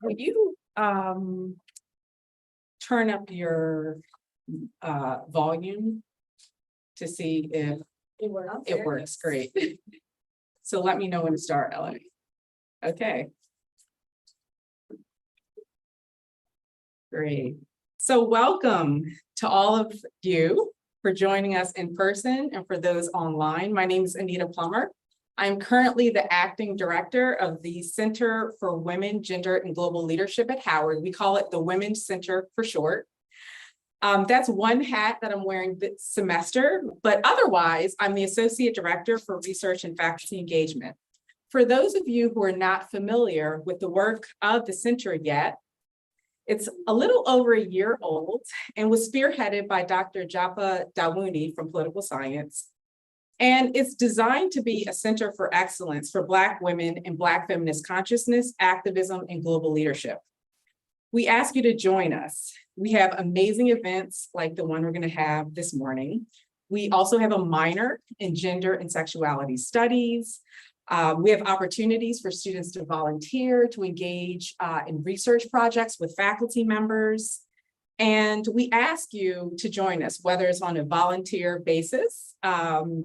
Would you turn up your volume to see if it works? Great. So let me know when to start, Ellen. Okay. Great. So welcome to all of you for joining us in person and for those online. My name is Anita Plummer. I'm currently the acting director of the Center for Women, Gender, and Global Leadership at Howard. We call it the Women's Center for short. That's one hat that I'm wearing this semester, but otherwise, I'm the Associate Director for Research and Faculty Engagement. For those of you who are not familiar with the work of the center yet, it's a little over a year old and was spearheaded by Dr. Japa Dawuni from Political Science. And it's designed to be a center for excellence for Black women and Black feminist consciousness, activism, and global leadership. We ask you to join us. We have amazing events like the one we're going to have this morning. We also have a minor in gender and sexuality studies. We have opportunities for students to volunteer, to engage in research projects with faculty members. And we ask you to join us, whether it's on a volunteer basis.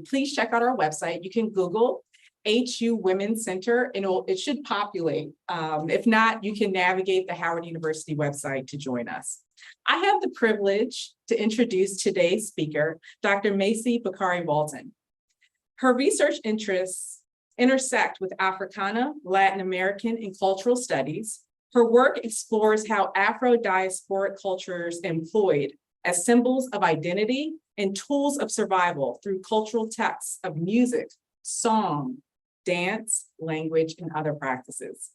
Please check out our website. You can Google HU Women's Center and it should populate. If not, you can navigate the Howard University website to join us. I have the privilege to introduce today's speaker, Dr. Mesi Bakari-Walton. Her research interests intersect with Africana, Latin American, and cultural studies. Her work explores how Afro-diasporic cultures employed as symbols of identity and tools of survival through cultural texts of music, song, dance, language, and other practices.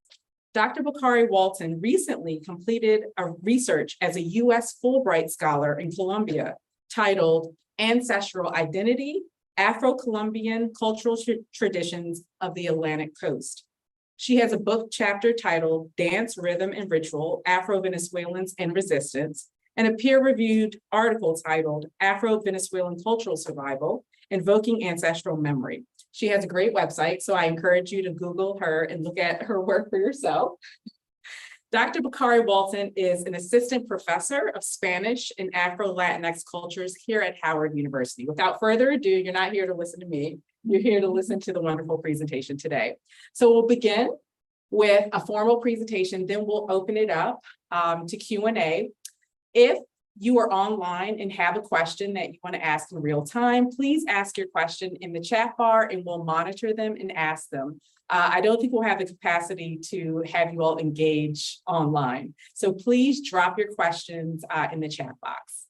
Dr. Bakari-Walton recently completed a research as a US Fulbright Scholar in Colombia titled Ancestral Identity, Afro-Colombian Cultural Traditions of the Atlantic Coast. She has a book chapter titled Dance, Rhythm, and Ritual, Afro-Venezuelans and Resistance, and a peer-reviewed article titled Afro-Venezuelan Cultural Survival, Invoking Ancestral Memory. She has a great website, so I encourage you to Google her and look at her work for yourself. Dr. Bakari-Walton is an assistant professor of Spanish and Afro-Latinx cultures here at Howard University. Without further ado, you're not here to listen to me. You're here to listen to the wonderful presentation today. So we'll begin with a formal presentation, then we'll open it up to Q&A. If you are online and have a question that you want to ask in real time, please ask your question in the chat bar and we'll monitor them and ask them. I don't think we'll have the capacity to have you all engage online. So please drop your questions in the chat box.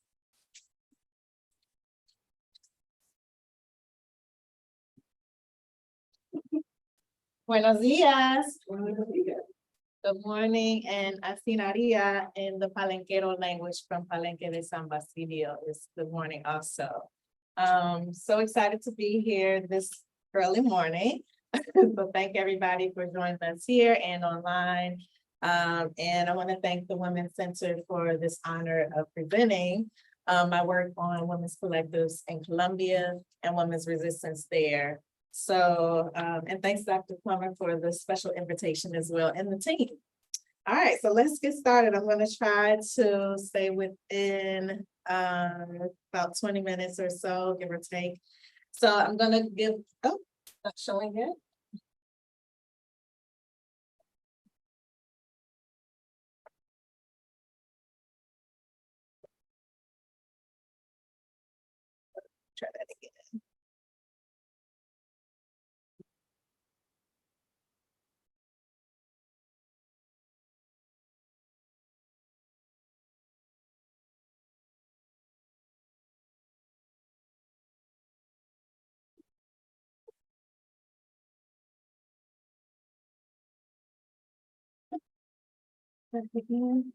Buenos días. Buenos dias. Good morning, and Asinaria in the Palenquero language from Palenque de San Basilio is good morning also. So excited to be here this early morning. So thank everybody for joining us here and online. And I want to thank the Women's Center for this honor of presenting my work on women's collectives in Colombia and women's resistance there. So, and thanks, Dr. Plummer, for the special invitation as well, and the team. All right, so let's get started. I'm going to try to stay within about 20 minutes or so, give or take. So I'm going to give, oh, not showing yet. Try that again. Again.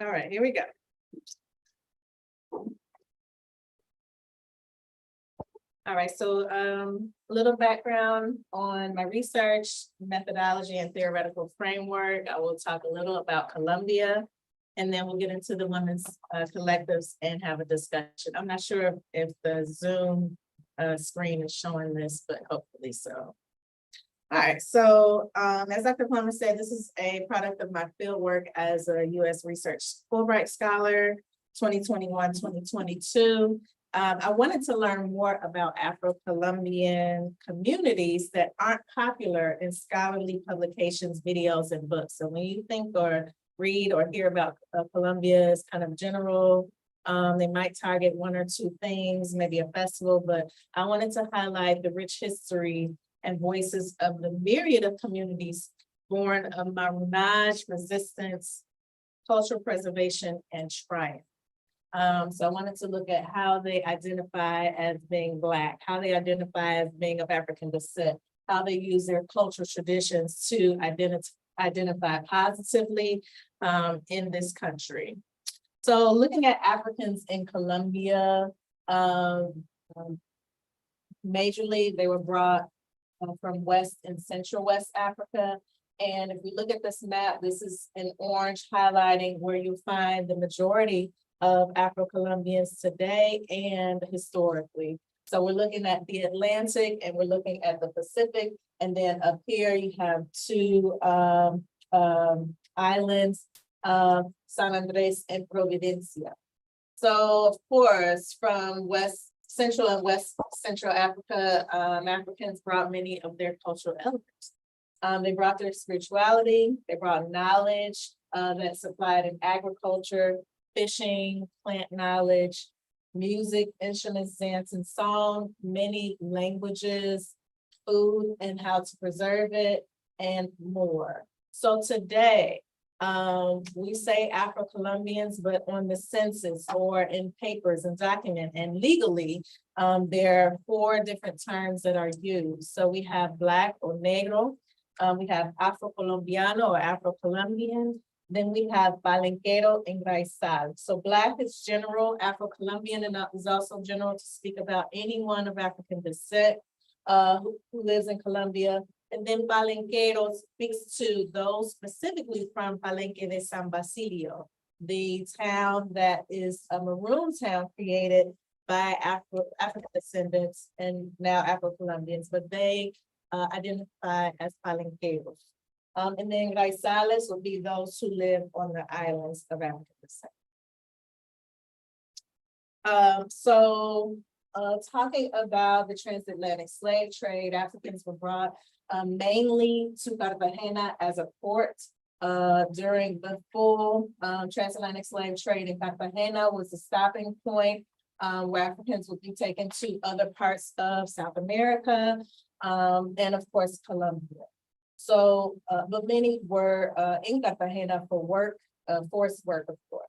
All right, here we go. All right, so a little background on my research, methodology, and theoretical framework. I will talk a little about Colombia, and then we'll get into the women's collectives and have a discussion. I'm not sure if the Zoom screen is showing this, but hopefully so. All right, so as Dr. Plummer said, this is a product of my field work as a U.S. Research Fulbright Scholar, 2021, 2022. I wanted to learn more about Afro-Colombian communities that aren't popular in scholarly publications, videos, and books. So when you think or read or hear about Colombia's kind of general, they might target one or two things, maybe a festival, but I wanted to highlight the rich history and voices of the myriad of communities born of Marunage, resistance, cultural preservation, and triumph. So I wanted to look at how they identify as being Black, how they identify as being of African descent, how they use their cultural traditions to identify positively in this country. So looking at Africans in Colombia, majorly they were brought from West and Central West Africa. And if we look at this map, this is in orange highlighting where you find the majority of Afro-Colombians today and historically. So we're looking at the Atlantic and we're looking at the Pacific. And then up here you have two islands, San Andres and Providencia. So of course, from Central and West Central Africa, Africans brought many of their cultural elements. They brought their spirituality, they brought knowledge that supplied in agriculture, fishing, plant knowledge, music, instruments, dance, and song, many languages, food and how to preserve it, and more. So today, we say Afro-Colombians, but on the census or in papers and document and legally, there are 4 different terms that are used. So we have Black or Negro, we have Afro-Colombiano or Afro-Colombian, then we have Palenquero and Raizal. So Black is general, Afro-Colombian is also general to speak about anyone of African descent who lives in Colombia. And then Palenquero speaks to those specifically from Palenque de San Basilio, the town that is a maroon town created by African descendants and now Afro-Colombians, but they identify as Palenqueros. And then Raizales would be those who live on the islands of African descent. Talking about the transatlantic slave trade, Africans were brought mainly to Cartagena as a port during the full transatlantic slave trade. In Cartagena was the stopping point where Africans would be taken to other parts of South America and of course Colombia. So, but many were in Cartagena for work, forced work, of course.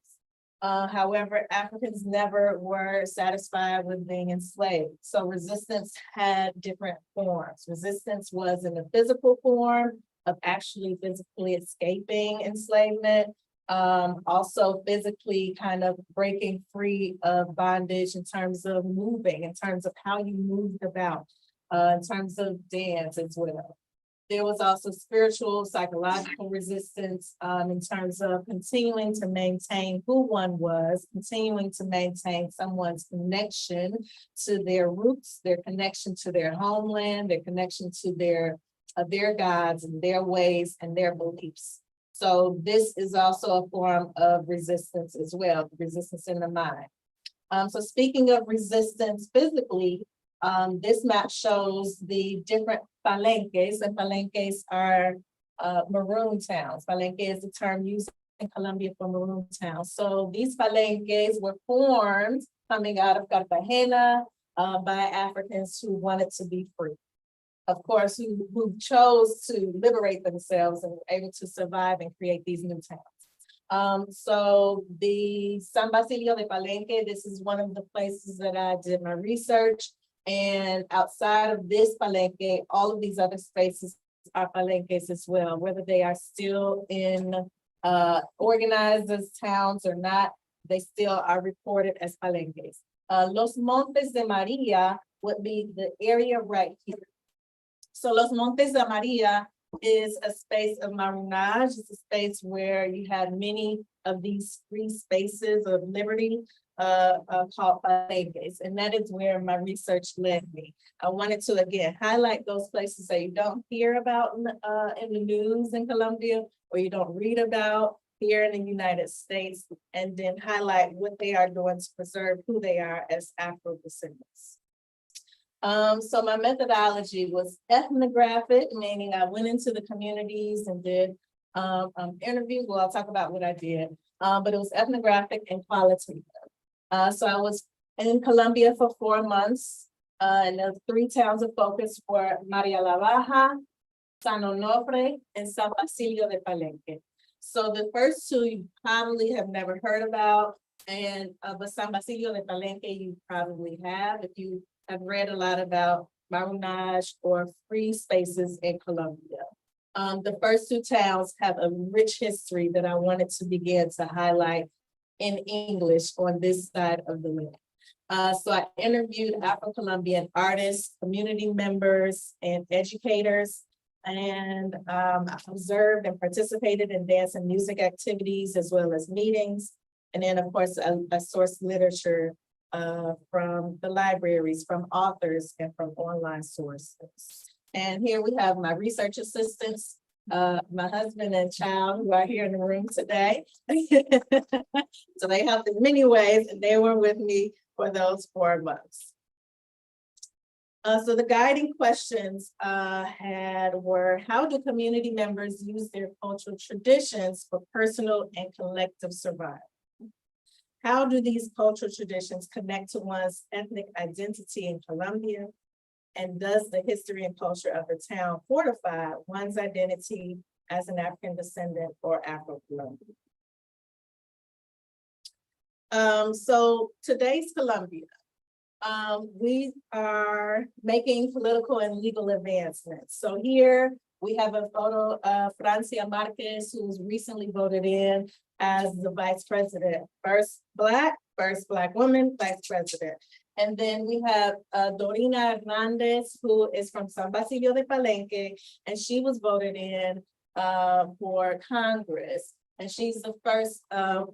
However, Africans never were satisfied with being enslaved. So resistance had different forms. Resistance was in the physical form of actually physically escaping enslavement. Also physically kind of breaking free of bondage in terms of moving, in terms of how you moved about, in terms of dance as well. There was also spiritual, psychological resistance in terms of continuing to maintain who one was, continuing to maintain someone's connection to their roots, their connection to their homeland, their connection to their gods and their ways and their beliefs. So this is also a form of resistance as well, resistance in the mind. So speaking of resistance physically, this map shows the different palenques, and palenques are maroon towns. Palenque is the term used in Colombia for maroon towns. So these palenques were formed coming out of Cartagena by Africans who wanted to be free. Of course, who chose to liberate themselves and were able to survive and create these new towns. So the San Basilio de Palenque, this is one of the places that I did my research. And outside of this palenque, all of these other spaces are palenques as well, whether they are still in organized as towns or not, they still are reported as palenques. Los Montes de María would be the area right here. So Los Montes de María is a space of marunage. It's a space where you had many of these free spaces of liberty called Palenques, and that is where my research led me. I wanted to, again, highlight those places that you don't hear about in the news in Colombia, or you don't read about here in the United States, and then highlight what they are doing to preserve who they are as Afro descendants. So my methodology was ethnographic, meaning I went into the communities and did interviews. Well, I'll talk about what I did, but it was ethnographic and qualitative. So I was in Colombia for 4 months, and the 3 towns of focus were María la Baja, San Onofre, and San Basilio de Palenque. So the first 2 you probably have never heard about, and but San Basilio de Palenque you probably have if you have read a lot about Marunage or free spaces in Colombia. The first 2 towns have a rich history that I wanted to begin to highlight in English on this side of the land. So I interviewed Afro-Colombian artists, community members, and educators, and I observed and participated in dance and music activities as well as meetings. And then, of course, I sourced literature from the libraries, from authors, and from online sources. And here we have my research assistants, my husband and child who are here in the room today. So they helped in many ways, and they were with me for those 4 months. So the guiding questions were, how do community members use their cultural traditions for personal and collective survival? How do these cultural traditions connect to one's ethnic identity in Colombia? And does the history and culture of the town fortify one's identity as an African descendant or Afro-Colombian? So today's Colombia. We are making political and legal advancements. So here we have a photo of Francia Marquez, who was recently voted in as the vice president. First Black woman, vice president. And then we have Dorina Hernandez, who is from San Basilio de Palenque, and she was voted in for Congress. And she's the first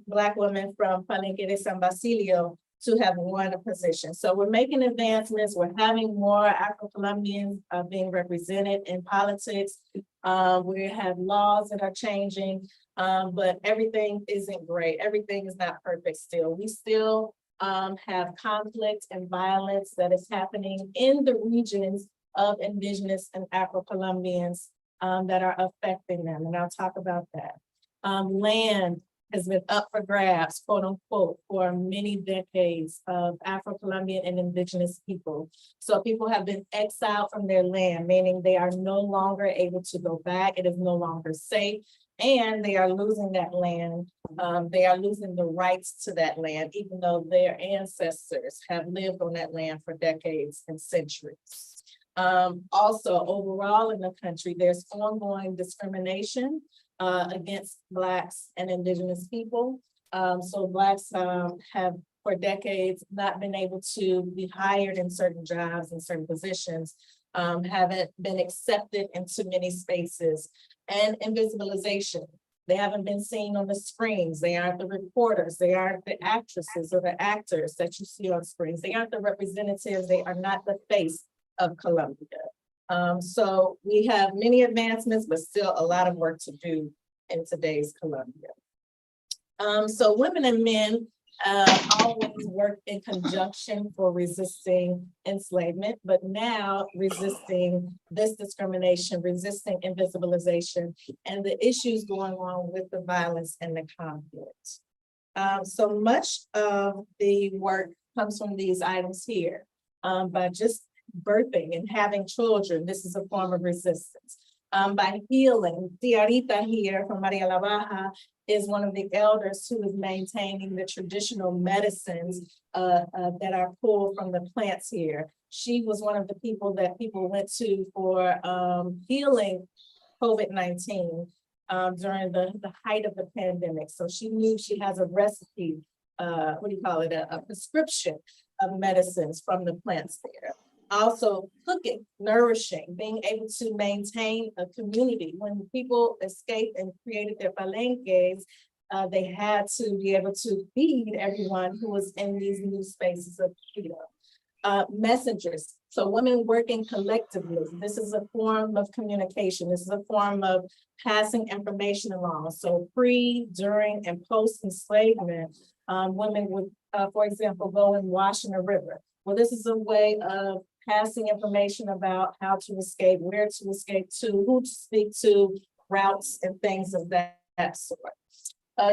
Black woman from Palenque de San Basilio to have won a position. So we're making advancements. We're having more Afro-Colombians being represented in politics. We have laws that are changing, but everything isn't great. Everything is not perfect still. We still have conflict and violence that is happening in the regions of Indigenous and Afro-Colombians that are affecting them. And I'll talk about that. Land has been up for grabs, quote unquote, for many decades of Afro-Colombian and Indigenous people. So people have been exiled from their land, meaning they are no longer able to go back. It is no longer safe, and they are losing that land. They are losing the rights to that land, even though their ancestors have lived on that land for decades and centuries. Also, overall in the country, there's ongoing discrimination against Blacks and Indigenous people. So Blacks have for decades not been able to be hired in certain jobs and certain positions, haven't been accepted into many spaces, and invisibilization. They haven't been seen on the screens. They aren't the reporters. They aren't the actresses or the actors that you see on screens. They aren't the representatives. They are not the face of Colombia. So we have many advancements, but still a lot of work to do in today's Colombia. So women and men always work in conjunction for resisting enslavement, but now resisting this discrimination, resisting invisibilization, and the issues going on with the violence and the conflict. So much of the work comes from these items here. By just birthing and having children, this is a form of resistance. By healing, Tiarita here from María la Baja is one of the elders who is maintaining the traditional medicines that are pulled from the plants here. She was one of the people that people went to for healing COVID-19 during the height of the pandemic. So she knew she has a recipe, a prescription of medicines from the plants there. Also cooking, nourishing, being able to maintain a community. When people escaped and created their palenques, they had to be able to feed everyone who was in these new spaces of freedom. Messengers, so women working collectively. This is a form of communication. This is a form of passing information along. So pre, during, and post enslavement, women would, for example, go and wash in a river. Well, this is a way of passing information about how to escape, where to escape to, who to speak to, routes, and things of that sort.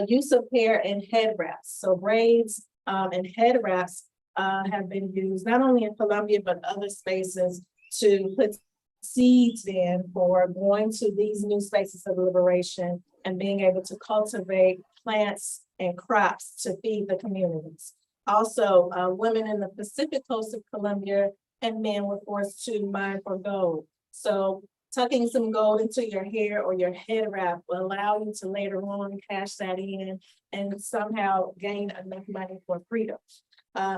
Use of hair and head wraps. So braids and head wraps have been used not only in Colombia, but other spaces to put seeds in for going to these new spaces of liberation and being able to cultivate plants and crops to feed the communities. Also, women in the Pacific coast of Colombia and men were forced to mine for gold. So tucking some gold into your hair or your head wrap will allow you to later on cash that in and somehow gain enough money for freedom.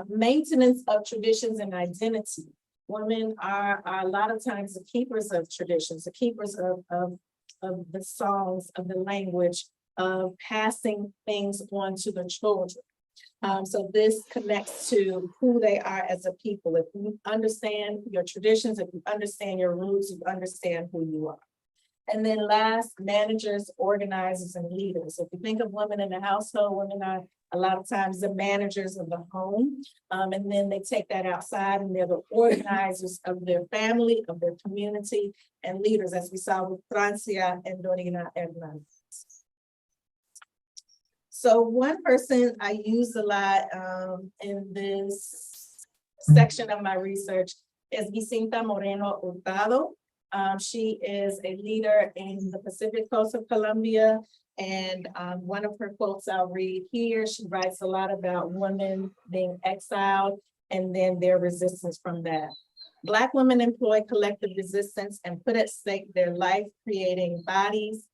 Maintenance of traditions and identity. Women are a lot of times the keepers of traditions, the keepers of the songs, of the language, of passing things on to the children. So this connects to who they are as a people. If you understand your traditions, if you understand your roots, you understand who you are. And then last, managers, organizers, and leaders. If you think of women in the household, women are a lot of times the managers of the home. And then they take that outside and they're the organizers of their family, of their community, and leaders, as we saw with Francia and Dorina Hernandez. So one person I use a lot in this section of my research is Vicenta Moreno Hurtado. She is a leader in the Pacific coast of Colombia. And one of her quotes I'll read here, she writes a lot about women being exiled and then their resistance from that. Black women employ collective resistance and put at stake their life, creating bodies,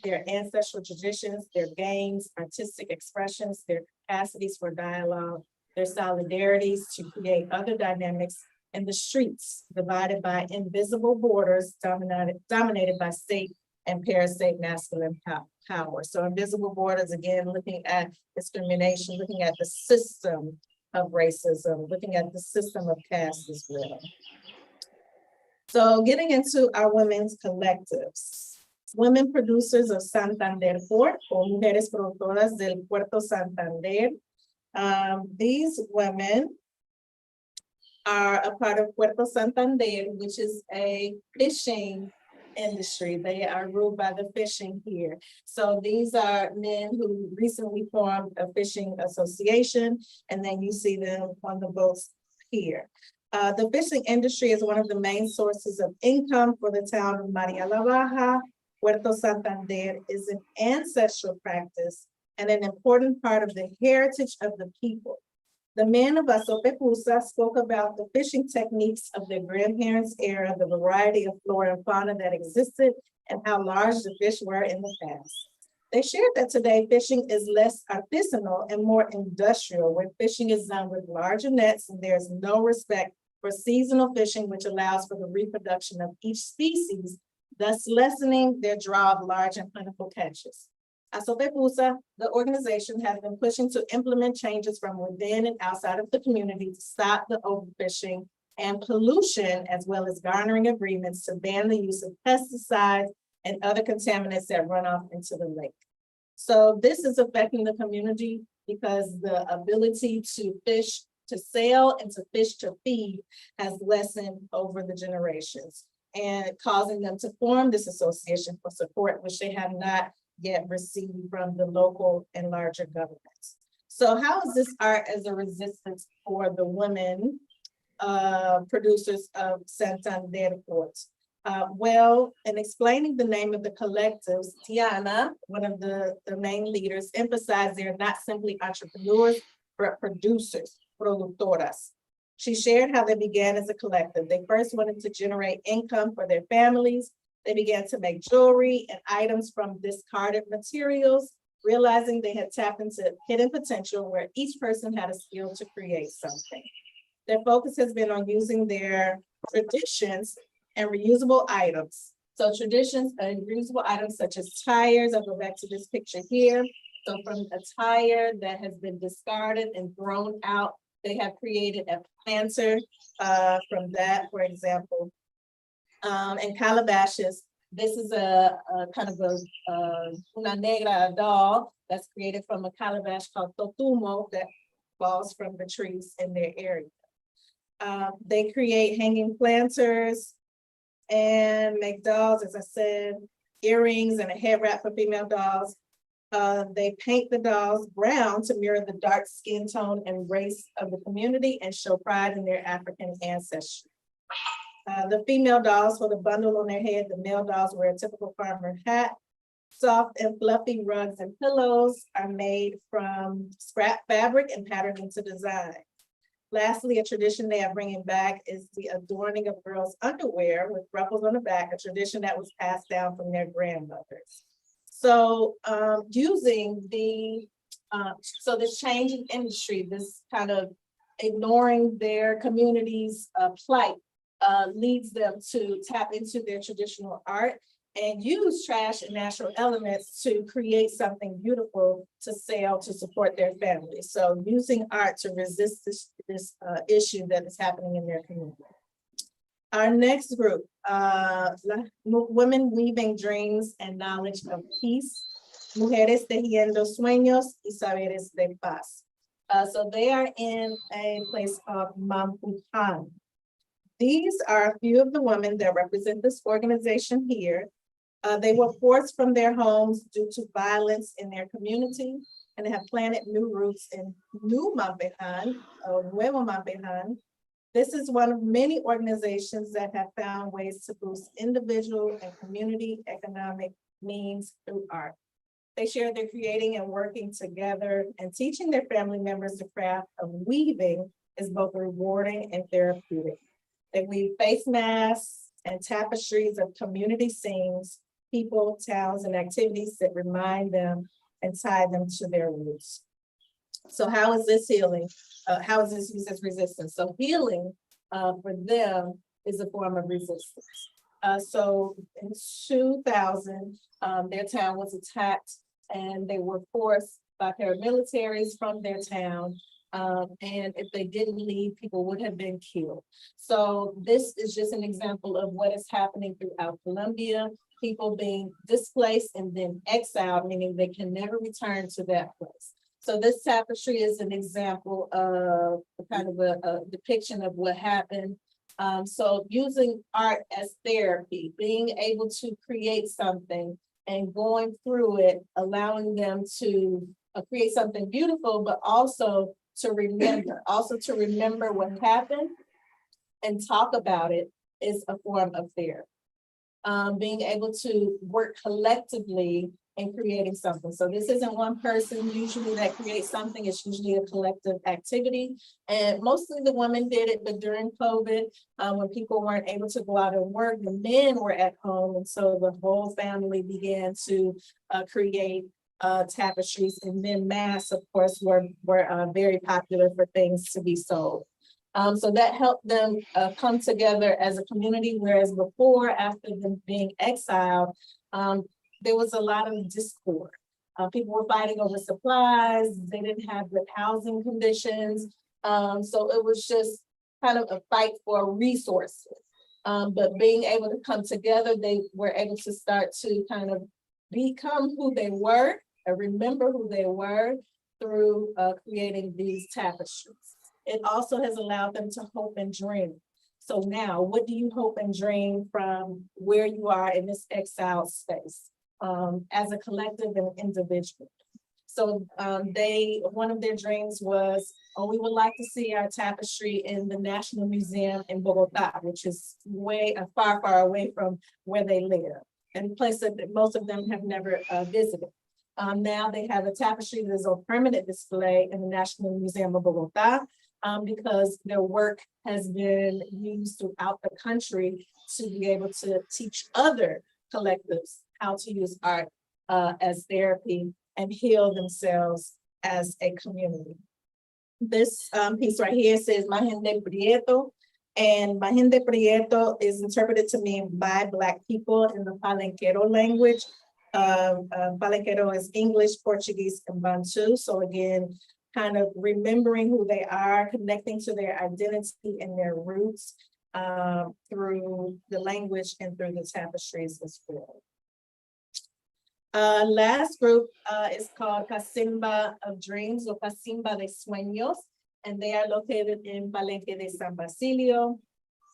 their ancestral traditions, their games, artistic expressions, their capacities for dialogue, their solidarities to create other dynamics in the streets, divided by invisible borders, dominated by state and parastate masculine power. So invisible borders, again, looking at discrimination, looking at the system of racism, looking at the system of caste as well. So getting into our women's collectives. Women producers of Santander Port, or Mujeres Productoras del Puerto Santander. These women are a part of Puerto Santander, which is a fishing industry. They are ruled by the fishing here. So these are men who recently formed a fishing association, and then you see them on the boats here. The fishing industry is one of the main sources of income for the town of María la Baja. Puerto Santander is an ancestral practice and an important part of the heritage of the people. The men of Asopepusa spoke about the fishing techniques of their grandparents' era, the variety of flora and fauna that existed, and how large the fish were in the past. They shared that today fishing is less artisanal and more industrial, where fishing is done with larger nets and there's no respect for seasonal fishing, which allows for the reproduction of each species, thus lessening their draw of large and plentiful catches. Asopepusa, the organization, has been pushing to implement changes from within and outside of the community to stop the overfishing and pollution, as well as garnering agreements to ban the use of pesticides and other contaminants that run off into the lake. So this is affecting the community because the ability to fish to sell and to fish to feed has lessened over the generations, and causing them to form this association for support, which they have not yet received from the local and larger governments. So how is this art as a resistance for the women producers of Santander ports? Well, in explaining the name of the collectives, Tiana, one of the main leaders, emphasized they're not simply entrepreneurs, but producers, productoras. She shared how they began as a collective. They first wanted to generate income for their families. They began to make jewelry and items from discarded materials, realizing they had tapped into hidden potential where each person had a skill to create something. Their focus has been on using their traditions and reusable items. So traditions and reusable items such as tires, I'll go back to this picture here, So from attire that has been discarded and thrown out, they have created a planter from that, for example. And calabashes, this is a kind of a una negra doll that's created from a calabash called totumo that falls from the trees in their area. They create hanging planters and make dolls, as I said, earrings and a head wrap for female dolls. They paint the dolls brown to mirror the dark skin tone and race of the community and show pride in their African ancestry. The female dolls hold a bundle on their head. The male dolls wear a typical farmer hat. Soft and fluffy rugs and pillows are made from scrap fabric and patterned into design. Lastly, a tradition they are bringing back is the adorning of girls' underwear with ruffles on the back, a tradition that was passed down from their grandmothers. So using the, so this change in industry, this kind of ignoring their community's plight leads them to tap into their traditional art and use trash and natural elements to create something beautiful to sell to support their family. So using art to resist this issue that is happening in their community. Our next group, women weaving dreams and knowledge of peace, mujeres tejiendo sueños y saberes de paz. So they are in a place called Mampuhan. These are a few of the women that represent this organization here. They were forced from their homes due to violence in their community and have planted new roots in New Mampehan, Nuevo Mampehan. This is one of many organizations that have found ways to boost individual and community economic means through art. They share their creating and working together, and teaching their family members the craft of weaving is both rewarding and therapeutic. They weave face masks and tapestries of community scenes, people, towns, and activities that remind them and tie them to their roots. So how is this healing? How is this used as resistance? So healing for them is a form of resistance. So in 2000, their town was attacked and they were forced by paramilitaries from their town. And if they didn't leave, people would have been killed. So this is just an example of what is happening throughout Colombia, people being displaced and then exiled, meaning they can never return to that place. So this tapestry is an example of kind of a depiction of what happened. So using art as therapy, being able to create something and going through it, allowing them to create something beautiful, but also to remember what happened and talk about it is a form of therapy. Being able to work collectively in creating something. So this isn't one person usually that creates something, it's usually a collective activity. And mostly the women did it, but during COVID, when people weren't able to go out and work, the men were at home. And so the whole family began to create tapestries, and then masks, of course, were very popular for things to be sold. So that helped them come together as a community, whereas before, after them being exiled, there was a lot of discord. People were fighting over supplies, they didn't have good housing conditions. So it was just kind of a fight for resources. But being able to come together, they were able to start to kind of become who they were and remember who they were through creating these tapestries. It also has allowed them to hope and dream. So now, what do you hope and dream from where you are in this exile space as a collective and individual? So one of their dreams was, we would like to see our tapestry in the National Museum in Bogota, which is far, far away from where they live, and a place that most of them have never visited. Now they have a tapestry that is on permanent display in the National Museum of Bogota, because their work has been used throughout the country to be able to teach other collectives how to use art as therapy and heal themselves as a community. This piece right here says Majende Prieto, and Majende Prieto is interpreted to mean by Black people in the Palenquero language. Palenquero is English, Portuguese, and Bantu. So again, kind of remembering who they are, connecting to their identity and their roots through the language and through the tapestries as well. Last group is called Casimba of Dreams or Casimba de Sueños, and they are located in Palenque de San Basilio.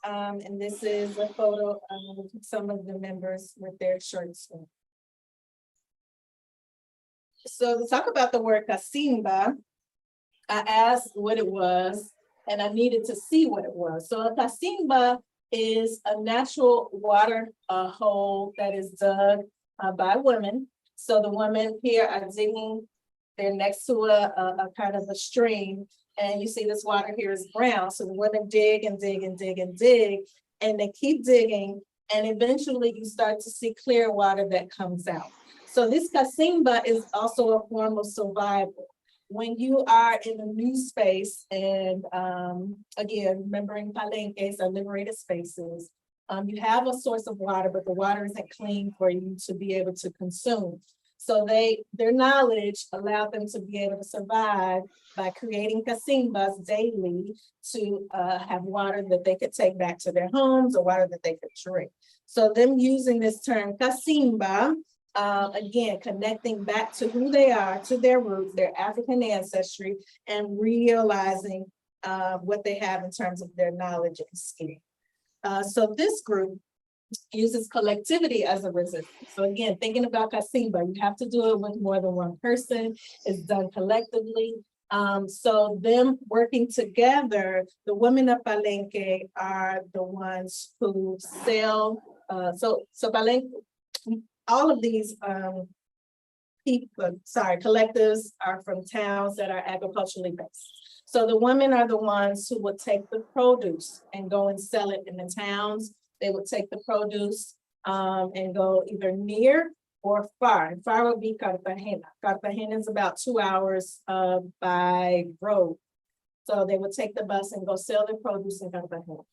And this is a photo of some of the members with their shirts on. So to talk about the word Casimba, I asked what it was, and I needed to see what it was. So a Casimba is a natural water hole that is dug by women. So the women here are digging, they're next to a kind of a stream, and you see this water here is brown. So the women dig and dig and dig and dig, and they keep digging, and eventually you start to see clear water that comes out. So this Casimba is also a form of survival. When you are in a new space, and again, remembering Palenques are liberated spaces, you have a source of water, but the water isn't clean for you to be able to consume. So their knowledge allowed them to be able to survive by creating Casimbas daily to have water that they could take back to their homes or water that they could drink. So them using this term Casimba, again, connecting back to who they are, to their roots, their African ancestry, and realizing what they have in terms of their knowledge and skill. So this group uses collectivity as a resistance. So again, thinking about Casimba, you have to do it with more than one person. It's done collectively. So them working together, the women of Palenque are the ones who sell. So Palenque, all of these collectives are from towns that are agriculturally based. So the women are the ones who would take the produce and go and sell it in the towns. They would take the produce and go either near or far. And far would be Cartagena. Cartagena is about 2 hours by road. So they would take the bus and go sell their produce in Cartagena.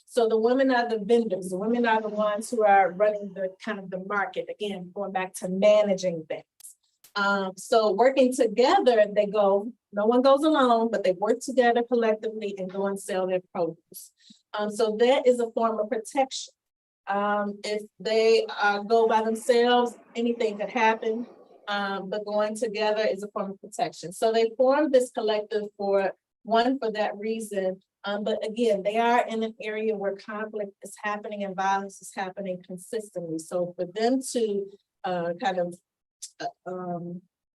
So the women are the vendors. The women are the ones who are running the kind of the market. Again, going back to managing things. So working together, they go, no one goes alone, but they work together collectively and go and sell their produce. So that is a form of protection. If they go by themselves, anything could happen, but going together is a form of protection. So they formed this collective for that reason. But again, they are in an area where conflict is happening and violence is happening consistently. So for them to kind of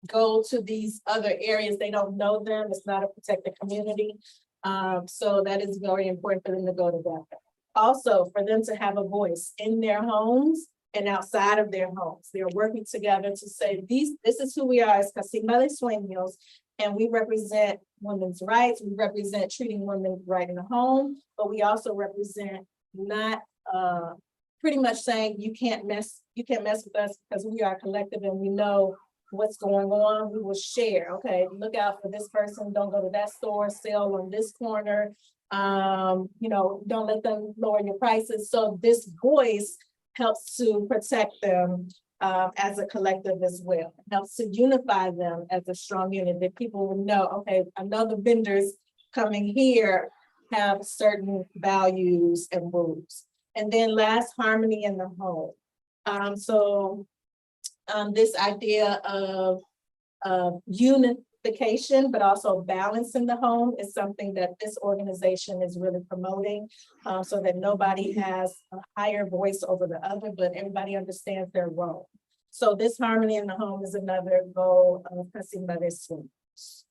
go to these other areas, they don't know them, it's not a protected community. So that is very important for them to go together. Also, for them to have a voice in their homes and outside of their homes. They're working together to say, this is who we are as Casimba de Sueños, and we represent women's rights. We represent treating women right in the home, but we also represent not pretty much saying you can't mess with us because we are collective and we know what's going on. We will share. Okay, look out for this person. Don't go to that store. Sell on this corner. You know, don't let them lower your prices. So this voice helps to protect them as a collective as well. It helps to unify them as a strong unit, that people will know, okay, I know the vendors coming here have certain values and rules. And then last, harmony in the home. This idea of unification, but also balance in the home is something that this organization is really promoting, so that nobody has a higher voice over the other, but everybody understands their role. So this harmony in the home is another goal of Casimba de Sueños.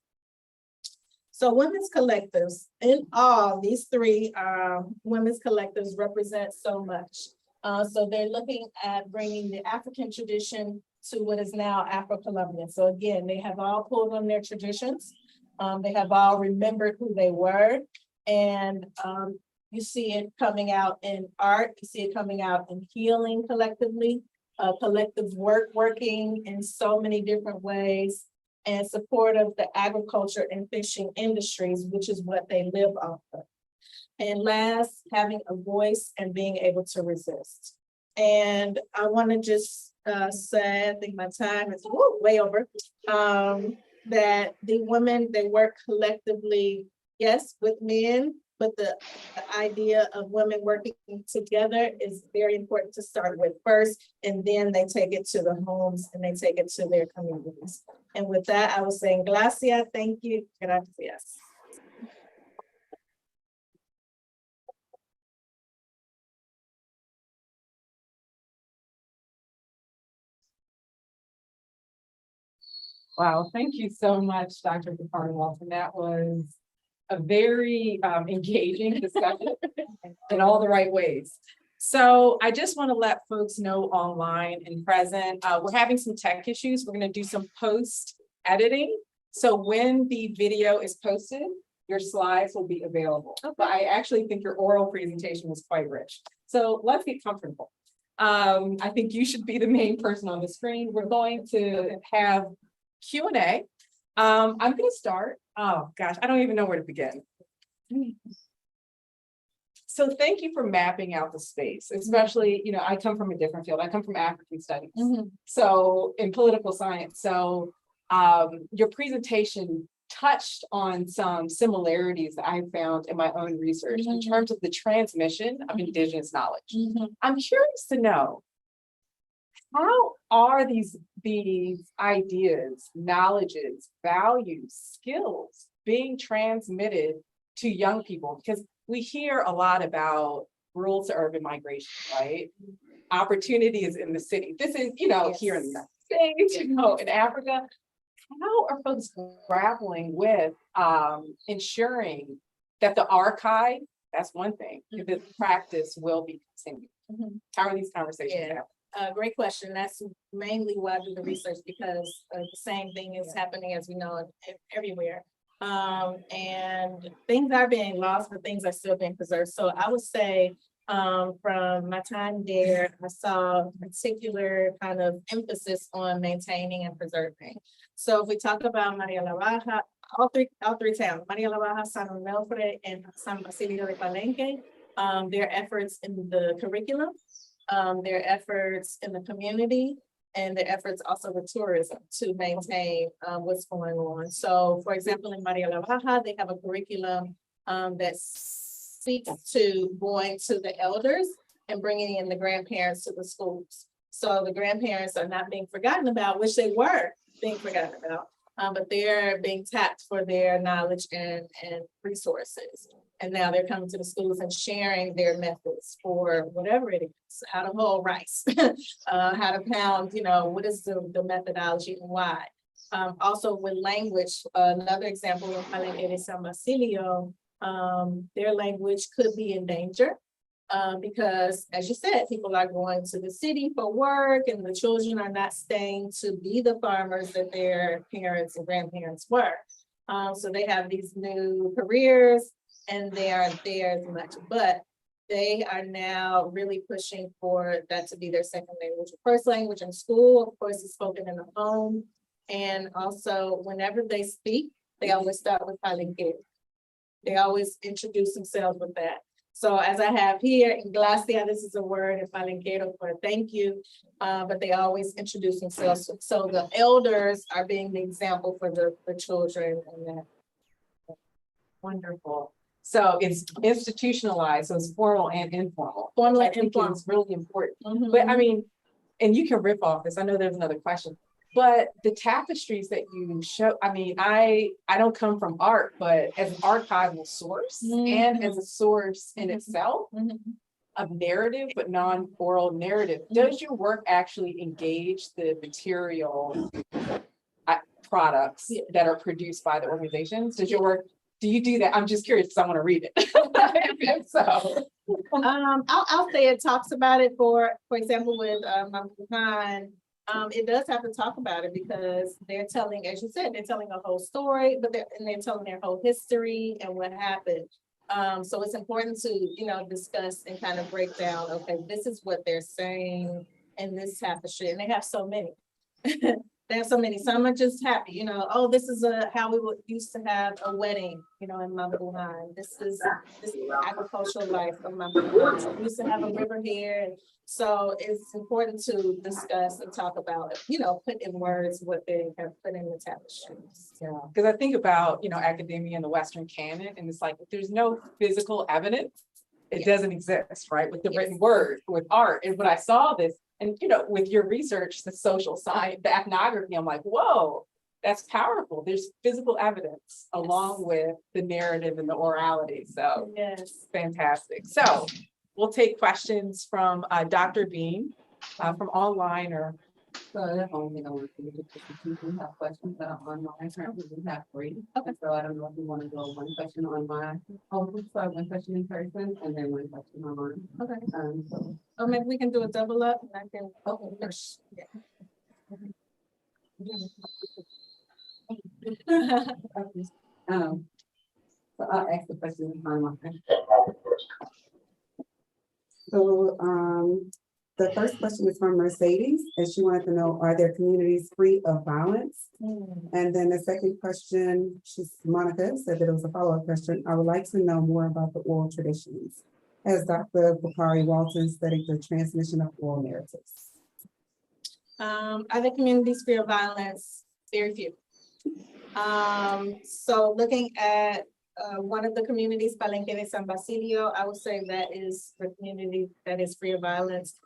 So women's collectives, in all, these three women's collectives represent so much. So they're looking at bringing the African tradition to what is now Afro-Colombian. So again, they have all pulled on their traditions. They have all remembered who they were. And you see it coming out in art, you see it coming out in healing collectively, collective working in so many different ways, and support of the agriculture and fishing industries, which is what they live off of. And last, having a voice and being able to resist. And I want to just say, I think my time is way over, that the women, they work collectively, yes, with men, but the idea of women working together is very important to start with first, and then they take it to the homes and they take it to their communities. And with that, I was saying, gracias, thank you, gracias. Wow, thank you so much, Dr. Bakari-Walton. That was a very engaging discussion in all the right ways. So I just want to let folks know online and present, we're having some tech issues. We're going to do some post editing. So when the video is posted, your slides will be available. Okay. But I actually think your oral presentation was quite rich. So let's get comfortable. I think you should be the main person on the screen. We're going to have Q&A. I'm going to start. Oh gosh, I don't even know where to begin. So thank you for mapping out the space, especially, you know, I come from a different field. I come from African studies. So in political science. So your presentation touched on some similarities that I found in my own research in terms of the transmission of indigenous knowledge. I'm curious to know, how are these ideas, knowledges, values, skills being transmitted to young people? Because we hear a lot about rural to urban migration, right? Opportunity is in the city. This is, you know, here in the United States, you know, in Africa. How are folks grappling with ensuring that the archive, that's one thing, the practice will be continued? How are these conversations happening? Great question. That's mainly why I do the research, because the same thing is happening, as we know, everywhere. And things are being lost, but things are still being preserved. So I would say from my time there, I saw a particular kind of emphasis on maintaining and preserving. So if we talk about Maria La Baja, all three towns, Maria La Baja, San Onofre, and San Basilio de Palenque, their efforts in the curriculum, their efforts in the community, and their efforts also with tourism to maintain what's going on. So for example, in Maria La Baja, they have a curriculum that speaks to going to the elders and bringing in the grandparents to the schools. So the grandparents are not being forgotten about, which they were being forgotten about, but they're being tapped for their knowledge and resources. And now they're coming to the schools and sharing their methods for whatever it is, how to hull rice, how to pound, you know, what is the methodology and why. Also with language, another example in Palenque de San Basilio, their language could be in danger because, as you said, people are going to the city for work and the children are not staying to be the farmers that their parents and grandparents were. So they have these new careers and they aren't there as much, but they are now really pushing for that to be their second language. First language in school, of course, is spoken in the home. And also whenever they speak, they always start with Palenque. They always introduce themselves with that. So as I have here, in Glacia, this is a word in Palenquero for thank you, but they always introduce themselves. So the elders are being the example for the children and that. Wonderful. So it's institutionalized, so it's formal and informal. Formal I and think informal. it's really important. But I mean, and you can rip off this. I know there's another question, but the tapestries that you show, I mean, I don't come from art, but as an archival source and as a source in itself of narrative, but non-oral narrative, does your work actually engage the material products that are produced by the organizations? Does your work, do you do that? I'm just curious because I want to read it. So I'll say it talks about it for example, with Khan, it does have to talk about it because they're telling, as you said, they're telling a whole story, but they're telling their whole history and what happened. So it's important to, you know, discuss and kind of break down, okay, this is what they're saying in this tapestry, and they have so many. There's so many, some are just happy, you know, oh, this is how we would used to have a wedding, you know, in Motherland. This is the agricultural life of Motherland. So we used to have a river here. And so it's important to discuss and talk about, you know, put in words what they have put in the tapestries. Yeah, because I think about, you know, academia and the Western canon, and it's like, if there's no physical evidence, it doesn't exist, right? With the written word, with art. And when I saw this, and, you know, with your research, the social science, the ethnography, I'm like, whoa, that's powerful. There's physical evidence along with the narrative and the orality. So Yes. fantastic. So we'll take questions from Dr. Bean from online or. So that's the only thing I want to do, because we have questions that are online, currently we have 3. Okay. So I don't know if you want to go one question online, sorry, one question in person, and then one question online. Okay. So. Or maybe we can do a double up and I can. Okay. Yeah. So I'll ask the question online. So, the first question is from Mercedes, and she wanted to know, are there communities free of violence? And then the second question, Monica said that it was a follow-up question. I would like to know more about the oral traditions. Has Dr. Bakari-Walton studied the transmission of oral narratives? Other communities free of violence, very few. So looking at one of the communities, Palenque de San Basilio, I would say that is the community that is free of violence.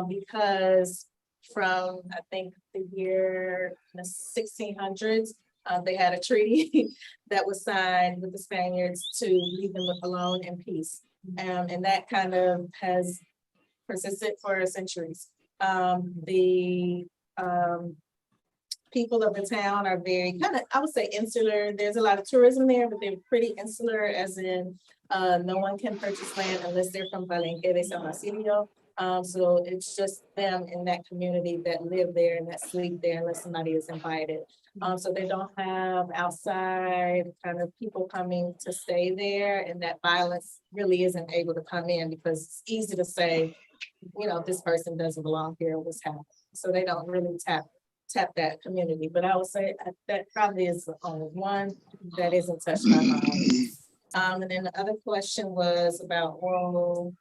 Because from, I think, the year the 1600s, they had a treaty that was signed with the Spaniards to leave them alone in peace. And that kind of has persisted for centuries. The people of the town are very kind of, I would say, insular. There's a lot of tourism there, but they're pretty insular, as in no one can purchase land unless they're from Palenque de San Basilio. So it's just them in that community that live there and that sleep there unless somebody is invited. So they don't have outside kind of people coming to stay there, and that violence really isn't able to come in because it's easy to say, you know, this person doesn't belong here, what's happening. So they don't really tap that community. But I would say that probably is the only one that isn't touched by violence. And then the other question was about oral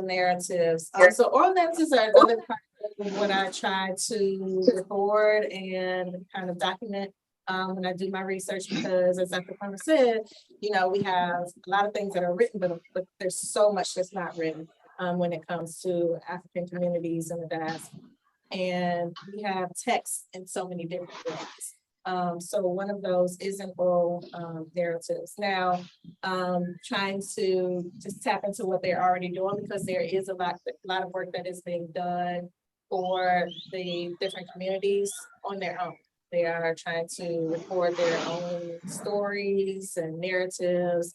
narratives. So oral narratives are another part of what I try to record and kind of document when I do my research, because as Dr. Plummer said, you know, we have a lot of things that are written, but there's so much that's not written when it comes to African communities in the diaspora. And we have text in so many different ways. So one of those is in oral narratives. Now, trying to just tap into what they're already doing, because there is a lot of work that is being done for the different communities on their own. They are trying to record their own stories and narratives,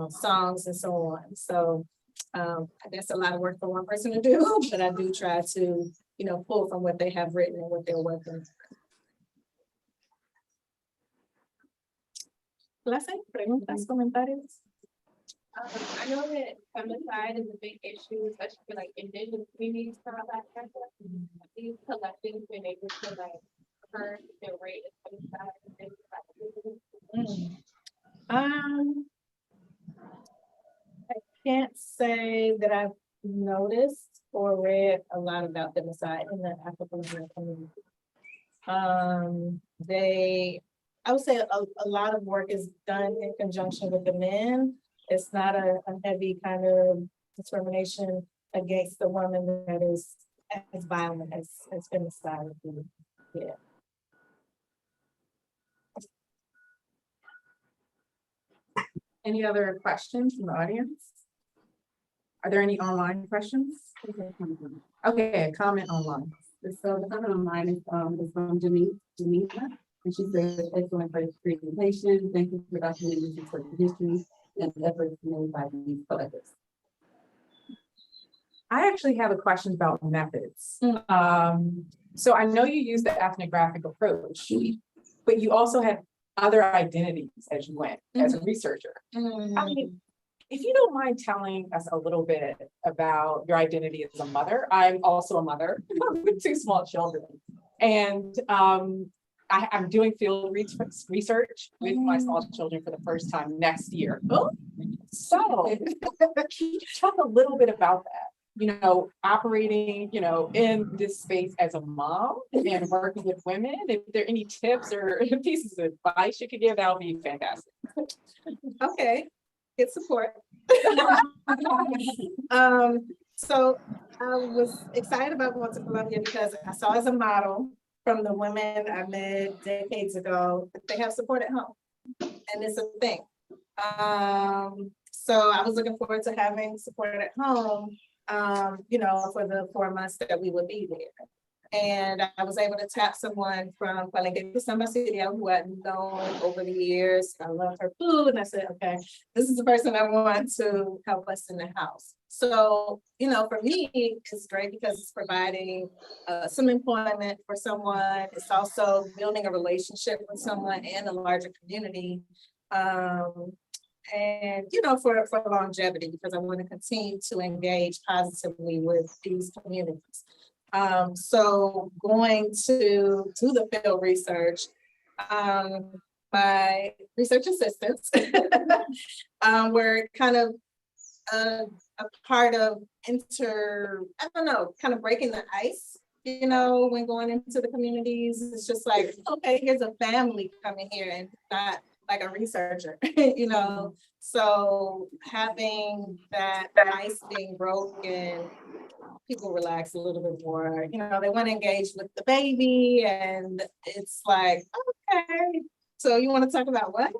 songs, and so on. So that's a lot of work for one person to do, but I do try to, you know, pull from what they have written and what they're working on. Preguntas, comentarios. I know that femicide is a big issue, especially for like indigenous communities throughout Africa. These collectives been able to like curb the rate of femicide and things like that. I can't say that I've noticed or read a lot about femicide in the Afro-Colombian community. I would say a lot of work is done in conjunction with the men. It's not a heavy kind of discrimination against the woman that is as violent as femicide. Yeah. Any other questions from the audience? Are there any online questions? Okay, a comment online. So the comment online is from Janita, and she says, excellent presentation. Thank you for documenting this important history and efforts made by these collectives. I actually have a question about methods. So I know you use the ethnographic approach, but you also had other identities as you went as a researcher. I mean, if you don't mind telling us a little bit about your identity as a mother. I'm also a mother with 2 small children. And I'm doing field research with my small children for the first time next year. Oh. So can you talk a little bit about that? Operating, in this space as a mom and working with women. If there are any tips or pieces of advice you could give, that would be fantastic. Okay, get support. So I was excited about going to Colombia because I saw as a model from the women I met decades ago that they have support at home, and it's a thing. So I was looking forward to having support at home, for the 4 months that we would be there. And I was able to tap someone from Palenque de San Basilio who I'd known over the years. I love her food. And I said, okay, this is the person I want to help us in the house. So, for me, it's great because it's providing some employment for someone. It's also building a relationship with someone and a larger community. And, for longevity, because I want to continue to engage positively with these communities. So going to do the field research, my research assistants were kind of a part of kind of breaking the ice, when going into the communities. It's just like, okay, here's a family coming here and not like a researcher, So having that ice being broken, people relax a little bit more. They want to engage with the baby, and it's like, okay, so you want to talk about what?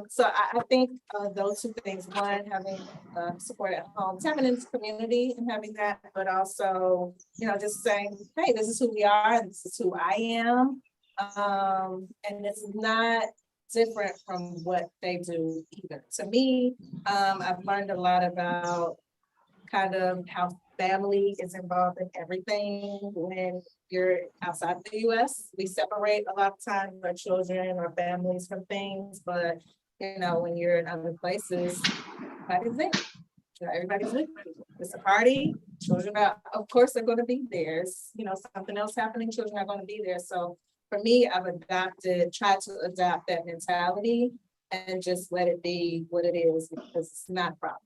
So I think those two things: one, having support at home, tapping into community and having that, but also, just saying, hey, this is who we are, this is who I am. And it's not different from what they do either. To me, I've learned a lot about kind of how family is involved in everything. When you're outside the US, we separate a lot of times our children or families from things, but when you're in other places, everybody's there. Everybody's there. It's a party. Children are, of course, they're going to be there. Something else happening, children are going to be there. So for me, I've tried to adopt that mentality and just let it be what it is, because it's not a problem.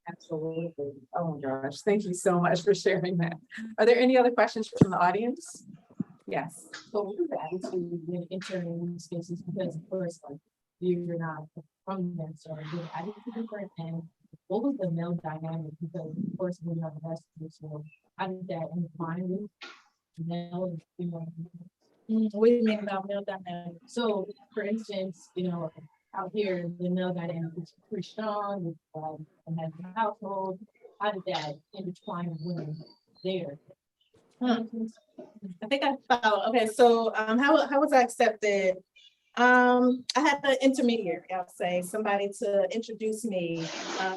Absolutely. Oh my gosh. Thank you so much for sharing that. Are there any other questions from the audience? Yes. So what is the attitude when entering new spaces? Because of course, like you're not from them, so the attitude different. And what was the male dynamic? Because of course we have the rest of so how did that intertwine with male and female? What do you mean about male dynamic? So for instance, out here the male dynamic is pretty strong and has a household. How did that intertwine with women there? I think I follow. Okay, so how was I accepted? I had an intermediary, I'll say, somebody to introduce me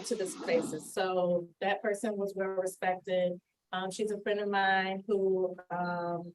to the spaces. So that person was well respected. She's a friend of mine who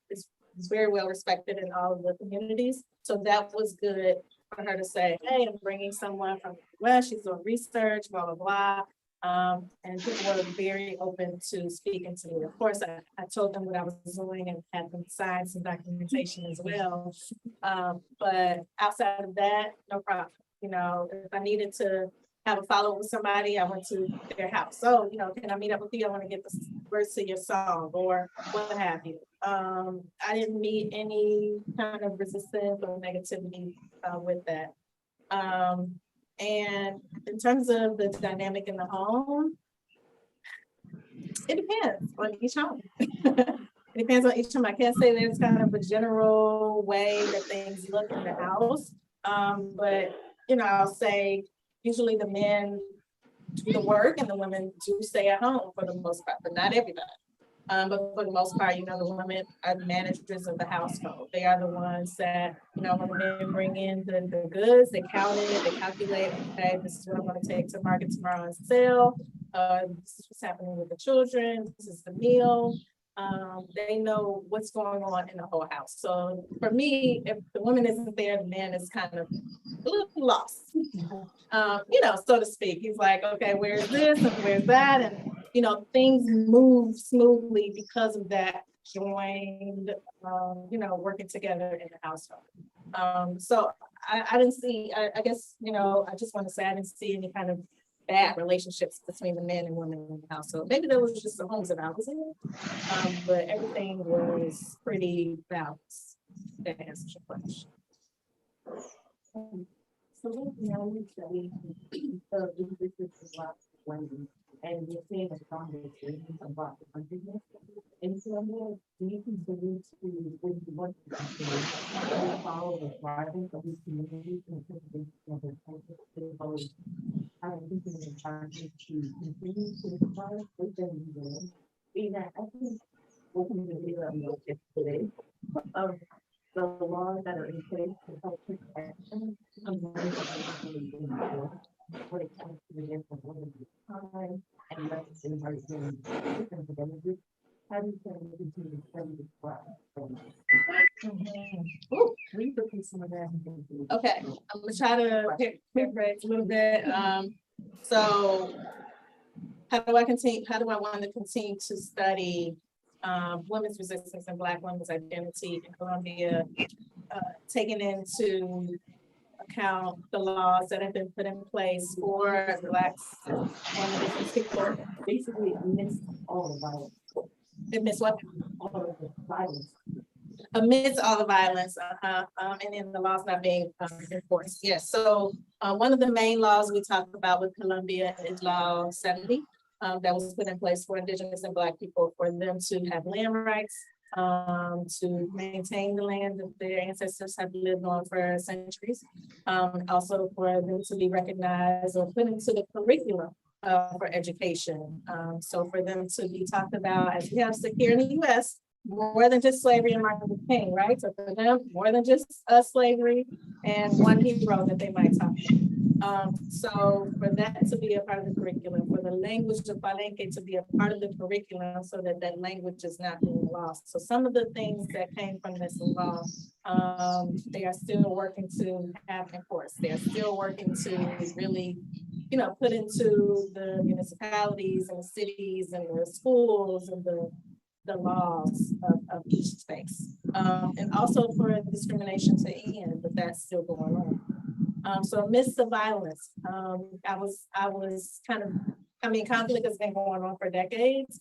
is very well respected in all of the communities. So that was good for her to say, hey, I'm bringing someone from the West, she's doing research, blah, blah, blah. And people were very open to speaking to me. Of course, I told them what I was doing and had them sign some documentation as well. But outside of that, no problem. If I needed to have a follow with somebody, I went to their house. So, can I meet up with you? I want to get the words to your song or what have you. I didn't meet any kind of resistance or negativity with that. And in terms of the dynamic in the home, it depends on each home. It depends on each home. I can't say there's kind of a general way that things look in the house. But, I'll say usually the men do the work and the women do stay at home for the most part, but not everybody. But for the most part, the women are the managers of the household. They are the ones that, when the men bring in the goods, they count it, they calculate, okay, this is what I'm going to take to market tomorrow and sell. This is what's happening with the children. This is the meal. They know what's going on in the whole house. So for me, if the woman isn't there, the man is kind of a little lost, so to speak. He's like, okay, where's this and where's that? And things move smoothly because of that joined, working together in the household. So I didn't see, I guess, I just want to say I didn't see any kind of bad relationships between the men and women in the household. Maybe there was just the homes that I was in, but everything was pretty balanced. That answers your question. So what now we study the individuals of women, and you're saying that conversation about the forgiveness. And so do you consider to what follow the thriving of these communities and I don't think it's important to continue to thrive with them. I think what we can do today of the laws that are in place to help protection what it comes to the different women time and medicine are doing different identities. How do you continue to study this process? We put some of that. Okay, I'm gonna try to paraphrase a little bit. So how do I want to continue to study women's resistance and Black women's identity in Colombia, taking into account the laws that have been put in place for Blacks and Indigenous people? Basically, amidst all the violence. Amidst what? All of the violence. Amidst all the violence, and then the laws not being enforced. Yes, so one of the main laws we talked about with Colombia is Law 70, that was put in place for Indigenous and Black people, for them to have land rights, to maintain the land that their ancestors have lived on for centuries. Also for them to be recognized or put into the curriculum for education. So for them to be talked about, as we have here in the US, more than just slavery and Martin Luther King, right? So for them, more than just slavery and one hero that they might talk about. So for that to be a part of the curriculum, for the language of Palenque to be a part of the curriculum so that that language is not being lost. So some of the things that came from this law, they are still working to have enforced. They're still working to really, put into the municipalities and the cities and the schools and the laws of each space. And also for discrimination to end, but that's still going on. So amidst the violence, conflict has been going on for decades.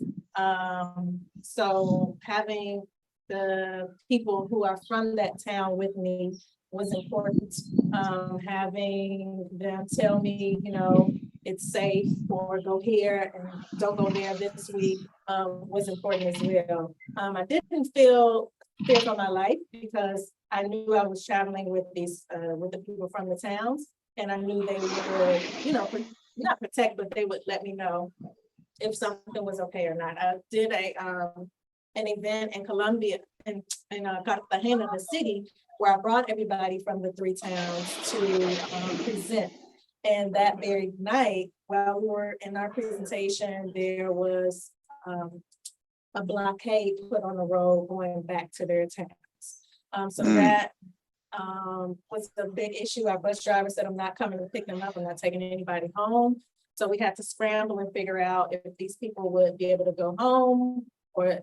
So having the people who are from that town with me was important. Having them tell me, it's safe, or go here and don't go there this week, was important as well. I didn't feel fear for my life because I knew I was traveling with with the people from the towns, and I knew they would, not protect, but they would let me know if something was okay or not. I did an event in Colombia, in Cartagena, the city, where I brought everybody from the 3 towns to present. And that very night, while we were in our presentation, there was a blockade put on the road going back to their towns. So that was a big issue. Our bus driver said, I'm not coming to pick them up. I'm not taking anybody home. So we had to scramble and figure out if these people would be able to go home,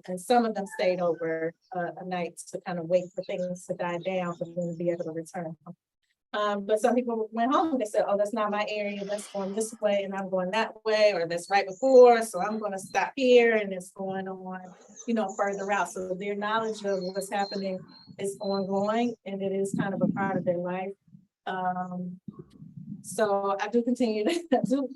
and some of them stayed over a night to kind of wait for things to die down for them to be able to return home. But some people went home. They said, oh, that's not my area. That's going this way and I'm going that way, or that's right before. So I'm going to stop here, and it's going on, further out. So their knowledge of what's happening is ongoing, and it is kind of a part of their life. So I do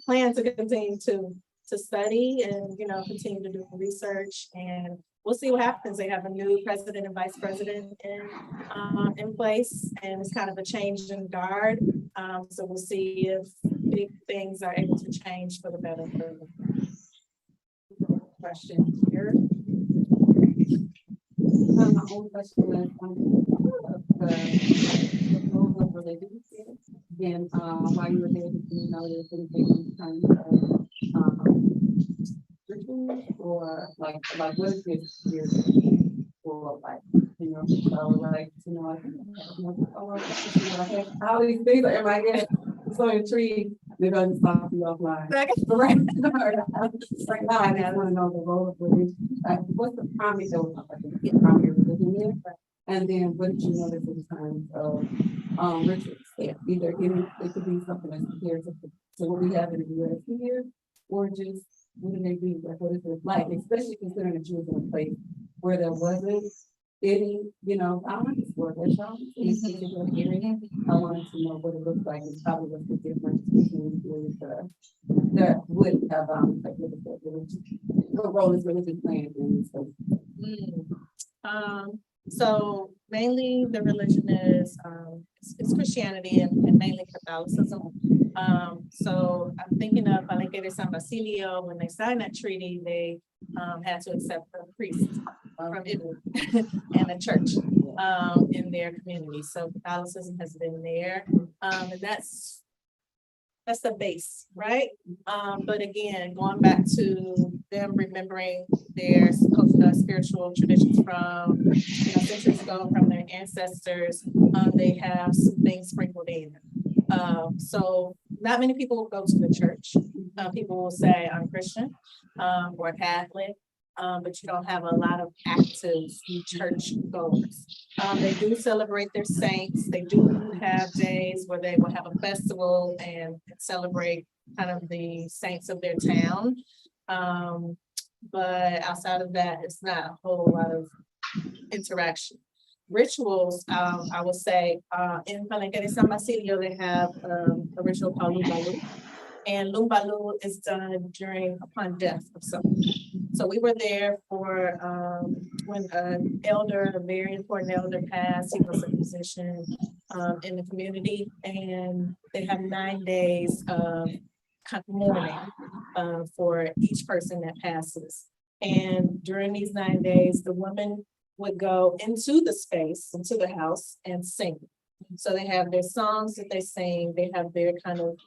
plan to continue to study and, continue to do research, and we'll see what happens. They have a new president and vice president in place, and it's kind of a change in guard. So we'll see if big things are able to change for the better. Question here. My own question is the role of religion. Again, while you were there, you're thinking kind of rituals, or like what is your for like, so like, I think all these things are in my head. I'm so intrigued. Maybe I'll just stop you offline. Okay. Right. Right now, I just wanna know the role of religion, what's the primary, primary religion there? And then what did you notice in terms of, rituals? Yeah. Either it could be something that's compared to what we have in the US here, or just, what do they do, like, what is it like, especially considering that you was in a place where there wasn't any, violence or violence in this particular area. I wanted to know what it looks like and probably what's the difference between areas that would have, like, what role is religion playing in this? So mainly the religion is, it's Christianity and mainly Catholicism. So I'm thinking of Palenque de San Basilio, when they signed that treaty, they had to accept a priest from Italy and a church in their community. So Catholicism has been there, and that's the base, right? But again, going back to them remembering their spiritual traditions from centuries ago, from their ancestors, they have some things sprinkled in. So not many people will go to the church. People will say, I'm Christian or Catholic, but you don't have a lot of active church goers. They do celebrate their saints. They do have days where they will have a festival and celebrate kind of the saints of their town. But outside of that, it's not a whole lot of interaction. Rituals, I would say, in Palenque de San Basilio, they have a ritual called Lumbalu. And Lumbalu is done upon death of someone. So we were there for when a very important elder passed. He was a musician in the community, and they have 9 days of mourning for each person that passes. And during these 9 days, the woman would go into the house and sing. So they have their songs that they sing, they have their kind of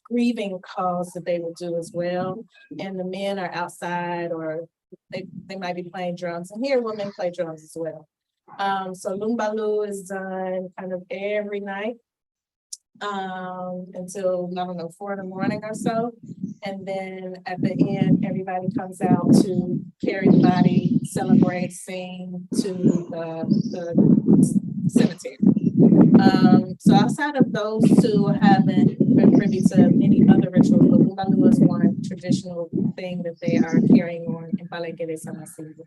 grieving calls that they will do as well. And the men are outside, or they might be playing drums, and here women play drums as well. So Lumbalu is done kind of every night until, I don't know, 4 in the morning or so. And then at the end, everybody comes out to carry the body, celebrate, sing to the cemetery. So outside of those two, I haven't been privy to any other rituals, but Lumbalu is one traditional thing that they are carrying on in Palenque de San Basilio.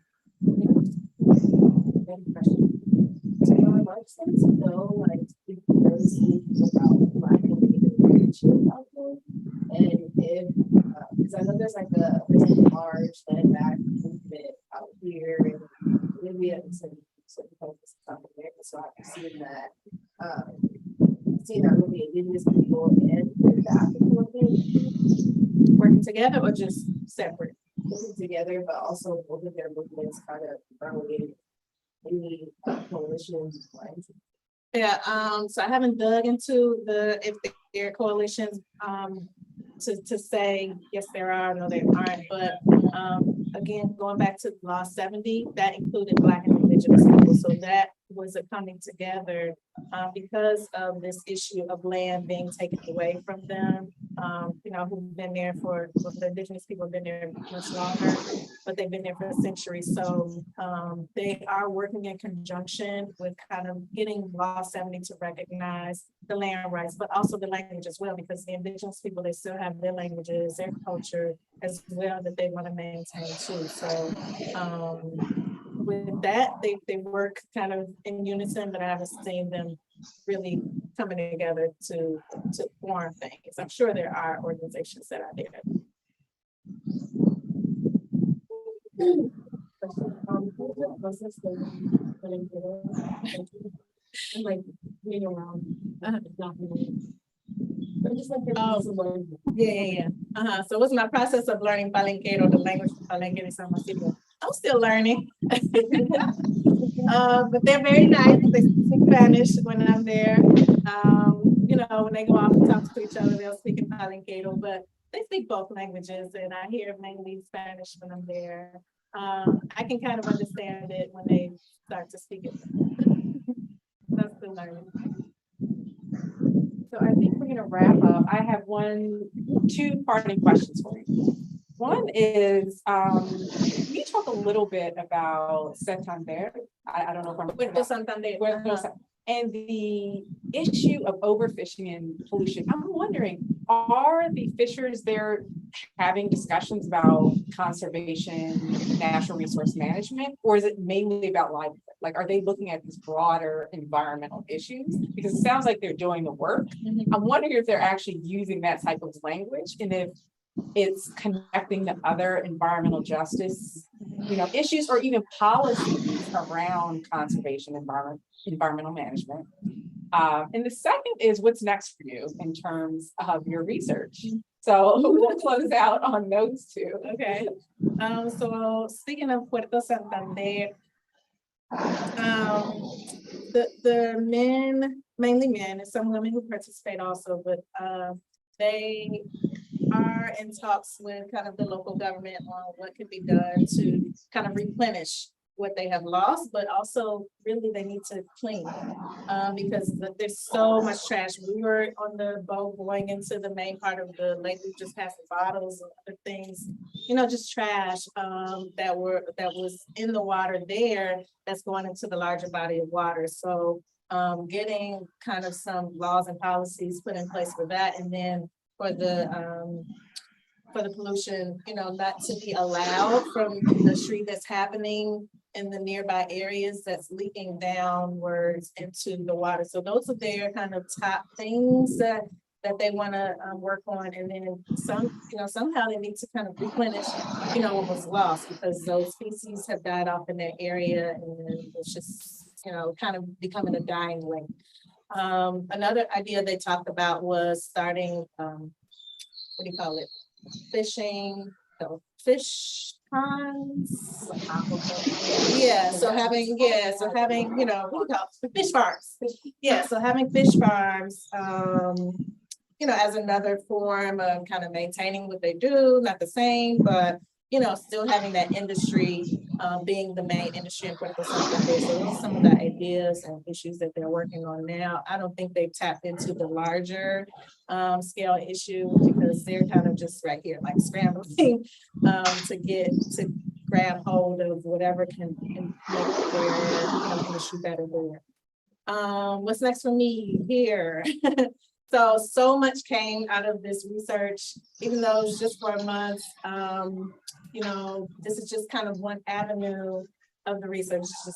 So I like to know, like, if there's anything about Black women out there, and if, because I know there's like a large landback movement out here, and maybe at certain places in South America, so I've seen that really indigenous people and the Afro-Colombian Working together or just separate? working together, but also both of their movements kind of promulgating any coalitions. Yeah, so I haven't dug into if there are coalitions to say yes there are, no there aren't, but again, going back to Law 70, that included Black and Indigenous people, so that was a coming together because of this issue of land being taken away from them. Who've been there the Indigenous people have been there much longer, but they've been there for centuries. So they are working in conjunction with kind of getting Law 70 to recognize the land rights, but also the language as well, because the Indigenous people, they still have their languages, their culture as well that they want to maintain too. So with that, they work kind of in unison, but I haven't seen them really coming together to form things. I'm sure there are organizations that are there. And like being around, Yeah. So what's my process of learning Palenquero, the language of Palenque de San Basilio? I'm still learning. But they're very nice. They speak Spanish when I'm there. When they go off and talk to each other, they'll speak in Palenquero, but they speak both languages, and I hear mainly Spanish when I'm there. I can kind of understand it when they start to speak it. That's the learning. So I think we're gonna wrap up. I have two parting questions for you. One is, can you talk a little bit about Santander? I don't know if I'm. Puerto Santander. Puerto Sa- And the issue of overfishing and pollution. I'm wondering, are the fishers there having discussions about conservation, natural resource management, or is it mainly about livelihood? Like, are they looking at these broader environmental issues? Because it sounds like they're doing the work. I'm wondering if they're actually using that type of language and if it's connecting to other environmental justice, issues or even policies around conservation, environmental management. And the second is what's next for you in terms of your research. So we'll close out on those two. Okay. So speaking of Puerto Santander, the men, mainly men, and some women who participate also, but they are in talks with kind of the local government on what could be done to kind of replenish what they have lost, but also really they need to clean because there's so much trash. We were on the boat going into the main part of the lake. We just passed the bottles and other things, just trash that was in the water there that's going into the larger body of water. So getting kind of some laws and policies put in place for that, and then for the pollution, not to be allowed from the street that's happening in the nearby areas that's leaking downwards into the water. So those are their kind of top things that they want to work on. And then somehow they need to kind of replenish, what was lost, because those species have died off in that area and it's just, kind of becoming a dying lake. Another idea they talked about was starting, fishing, fish ponds. Yeah, so having, what do you call it? Fish farms. Yeah, so having fish farms, as another form of kind of maintaining what they do, not the same, but still having that industry being the main industry in Puerto Santander. So those are some of the ideas and issues that they're working on now. I don't think they've tapped into the larger scale issue because they're kind of just right here, like scrambling to grab hold of whatever can make their industry better there. What's next for me here? So much came out of this research, even though it's just for a month. This is just kind of one avenue of the research. Just,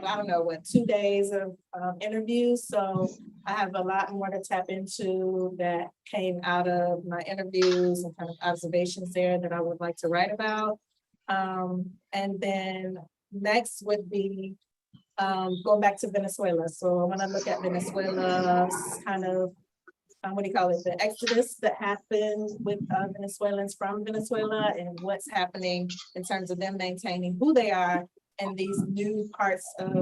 I don't know, 2 days of interviews. So I have a lot more to tap into that came out of my interviews and kind of observations there that I would like to write about. And then next would be going back to Venezuela. So I want to look at Venezuela's kind of the exodus that happened with Venezuelans from Venezuela and what's happening in terms of them maintaining who they are in these new parts of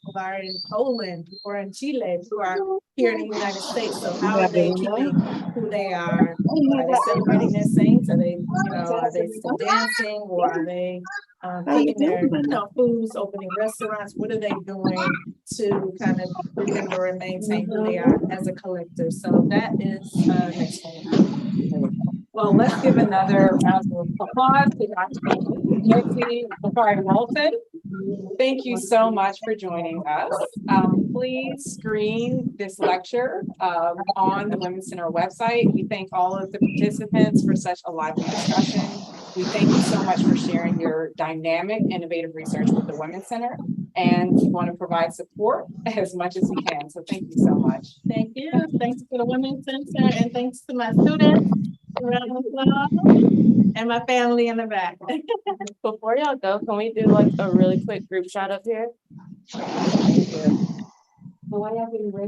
who are in Poland, who are in Chile, who are here in the United States. So how are they keeping who they are? Are they celebrating their saints? Are they, are they still dancing, or are they cooking their, foods, opening restaurants? What are they doing to kind of remember and maintain who they are as a collective? So that is next one. Well, let's give another round of applause to Dr. Mesi Bakari-Walton. Thank you so much for joining us. Please screen this lecture on the Women's Center website. We thank all of the participants for such a lively discussion. We thank you so much for sharing your dynamic, innovative research with the Women's Center, and we want to provide support as much as we can. So thank you so much. Thank you. Thanks to the Women's Center, and thanks to my students around the club and my family in the back. Before y'all go, can we do like a really quick group shot up here? Well,